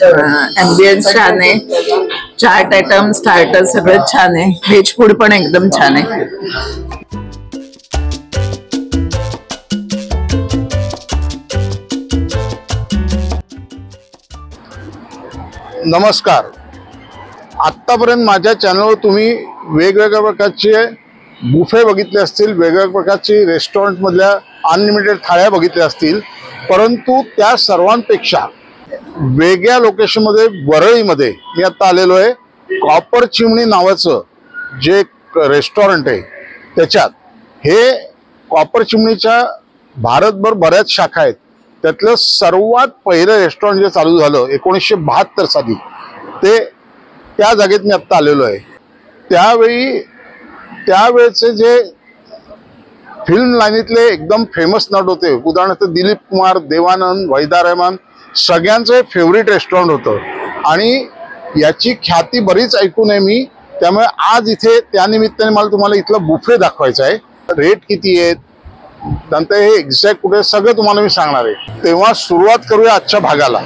Ambience छान आहे, chaat item starter सगळं छान आहे, व्हेज फूड पण एकदम छान आहे. नमस्कार. आत्तापर्यंत माझ्या चॅनलवर तुम्ही वेगवेगळ्या प्रकारचे बुफे बघितले असतील, वेगवेगळ्या प्रकारची रेस्टॉरंटमधल्या अनलिमिटेड थाळ्या बघितल्या असतील, परंतु त्या सर्वांपेक्षा वेगळ्या लोकेशनमध्ये वरळीमध्ये मी आता आलेलो आहे. कॉपर चिमणी नावाचं जे रेस्टॉरंट आहे त्याच्यात हे कॉपर चिमणीच्या भारतभर बऱ्याच शाखा आहेत. त्यातलं सर्वात पहिलं रेस्टॉरंट जे चालू झालं 1972 साली ते त्या जागेत मी आत्ता आलेलो आहे. त्यावेळेचे जे फिल्म लाईनीतले एकदम फेमस नट होते, उदाहरणार्थ दिलीप कुमार, देवानंद, वहिदा रहमान, सगळ्यांचं फेवरेट रेस्टॉरंट होतं आणि याची ख्याती बरीच ऐकून आहे मी. त्यामुळे आज इथे त्यानिमित्ताने मला तुम्हाला इथलं बुफे दाखवायचं आहे. रेट किती आहेत, नंतर हे एक्झॅक्ट कुठे सगळं तुम्हाला मी सांगणार आहे. तेव्हा सुरुवात करूया आजच्या भागाला.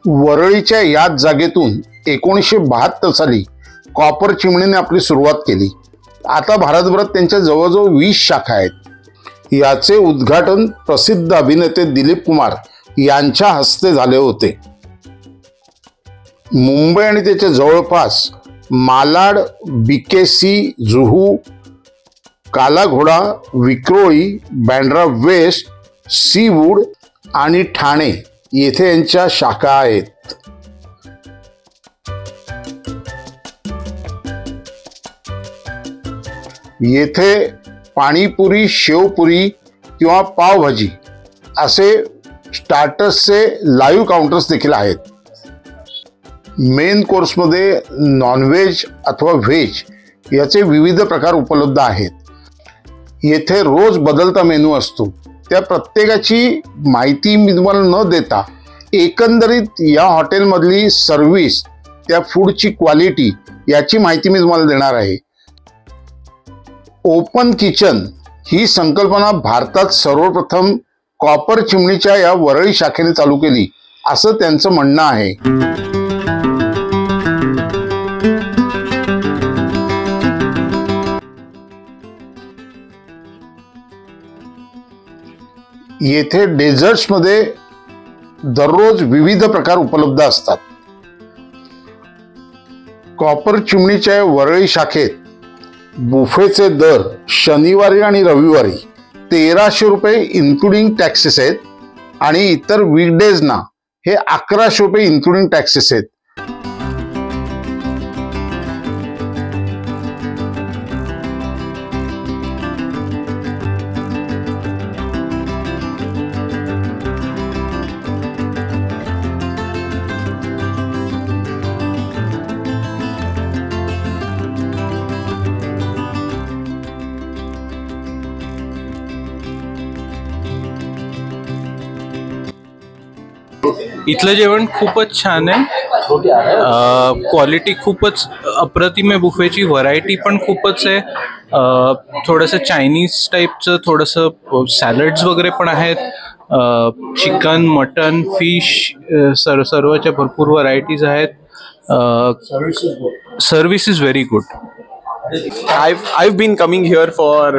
वरळीच्या याच जागेतून 1972 साली कॉपर चिमणीने आपली सुरुवात केली. आता भारतभरात त्यांच्या जवळजवळ 20 शाखा आहेत. याचे उद्घाटन प्रसिद्ध अभिनेते दिलीप कुमार यांच्या हस्ते झाले होते. मुंबई आणि त्याच्या जवळपास मालाड, बीकेसी, जुहू, काला घोडा, विक्रोळी, बँड्रा वेस्ट, सीवूड आणि ठाणे येथे यांच्या शाखा आहेत. येथे पाणीपुरी, शेवपुरी किंवा पावभाजी असे स्टार्टर्सचे लाईव्ह काउंटर्स देखील आहेत. मेन कोर्समध्ये नॉनव्हेज अथवा व्हेज याचे विविध प्रकार उपलब्ध आहेत. येथे रोज बदलता मेनू असतो. त्या प्रत्येकाची माहिती मी तुम्हाला न देता एकंदरीत या हॉटेलमधली सर्व्हिस, त्या फूडची क्वालिटी याची माहिती मी तुम्हाला देणार आहे. ओपन किचन ही संकल्पना भारतात सर्वप्रथम कॉपर चिमणीच्या या वरळी शाखेने चालू केली असं त्यांचं म्हणणं आहे. येथे डेझर्ट्समध्ये दररोज विविध प्रकार उपलब्ध असतात. कॉपर चिमणीच्या वरळी शाखेत बुफेचे दर शनिवारी आणि रविवारी 1300 रुपये इन्क्लुडिंग टॅक्सेस आहेत आणि इतर वीकडेजना हे 1100 रुपये इन्क्लुडिंग टॅक्सेस आहेत. इथलं जेवण खूपच छान आहे. क्वालिटी खूपच अप्रतिम आहे. बुफेची व्हरायटी पण खूपच आहे. थोडंसं चायनीज टाईपचं, थोडंसं सॅलड्स वगैरे पण आहेत. चिकन, मटन, फिश सर्वच्या भरपूर व्हरायटीज आहेत. Service is very good. I've been coming here for,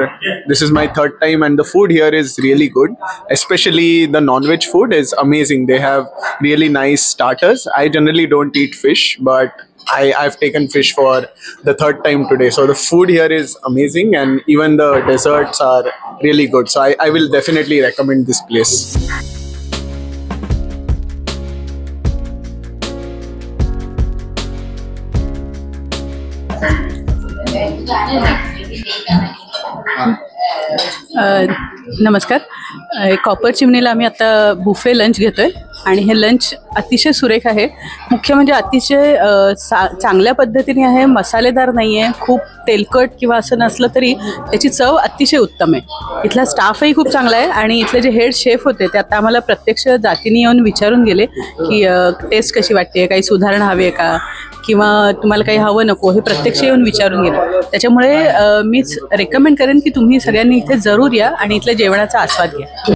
this is my third time, and the food here is really good. Especially the non-veg food is amazing. They have really nice starters. I generally don't eat fish, but I've taken fish for the third time today. So the food here is amazing, and even the desserts are really good. So I will definitely recommend this place. नमस्कार. Copper चिमणीला आम्ही आता buffet lunch घेतोय आणि हे lunch अतिशय सुरेख आहे. मुख्य म्हणजे अतिशय चांगल्या पद्धतीने आहे. मसालेदार नाही आहे, खूप तेलकट किंवा असं नसलं तरी त्याची चव अतिशय उत्तम आहे. इथला स्टाफही खूप चांगला आहे आणि इथले जे हेड शेफ होते ते आता आम्हाला प्रत्यक्ष जातीने येऊन विचारून गेले की टेस्ट कशी वाटते, काही सुधारणा हवी आहे का, किंवा तुम्हाला काही हवं नको, हे प्रत्यक्ष येऊन विचारून गेले. त्याच्यामुळे मीच रेकमेंड करेन की तुम्ही सगळ्यांनी इथे जरूर या आणि इथल्या जेवणाचा आस्वाद घ्या.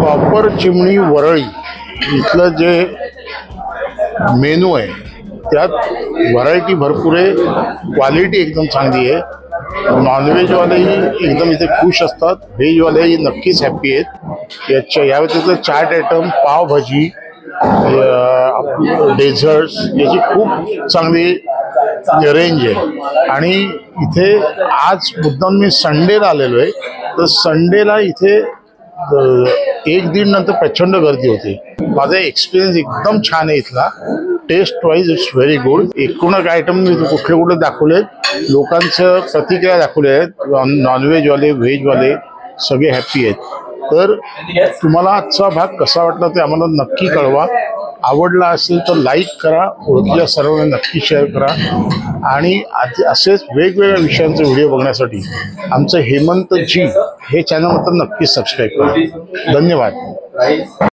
कॉपर चिमणी वरळी इथलं जे मेनू आहे त्यात व्हरायटी भरपूर आहे, क्वालिटी एकदम चांगली आहे. नॉनव्हेजवालेही एकदम इथे खुश असतात, व्हेजवालेही नक्कीच हॅप्पी आहेत. या व्यतिरिक्त चाट आयटम, पावभाजी, डेझर्ट्स याची खूप चांगली रेंज आहे. आणि इथे आज मुद्दाम मी संडेला आलेलो आहे, तर संडेला इथे 1-1.5 नंतर प्रचंड गर्दी होती. माझा एक्सपिरियन्स एकदम छान आहे इथला. Taste wise it's very good. एकूणच आयटम मी कुठले कुठले दाखवले, लोकांचं प्रतिक्रिया दाखवल्या आहेत. नॉनव्हेजवाले, व्हेजवाले सगळे हॅप्पी आहेत. तर तुम्हाला आजचा भाग कसा वाटला ते आम्हाला नक्की कळवा. आवडला असेल तर लाईक करा, ओळखलेल्या सर्वांना नक्की शेअर करा. आणि असेच वेगवेगळ्या विषयांचे व्हिडिओ बघण्यासाठी आमचं हेमंत जी हे चॅनल मात्र नक्की सबस्क्राईब करा. धन्यवाद.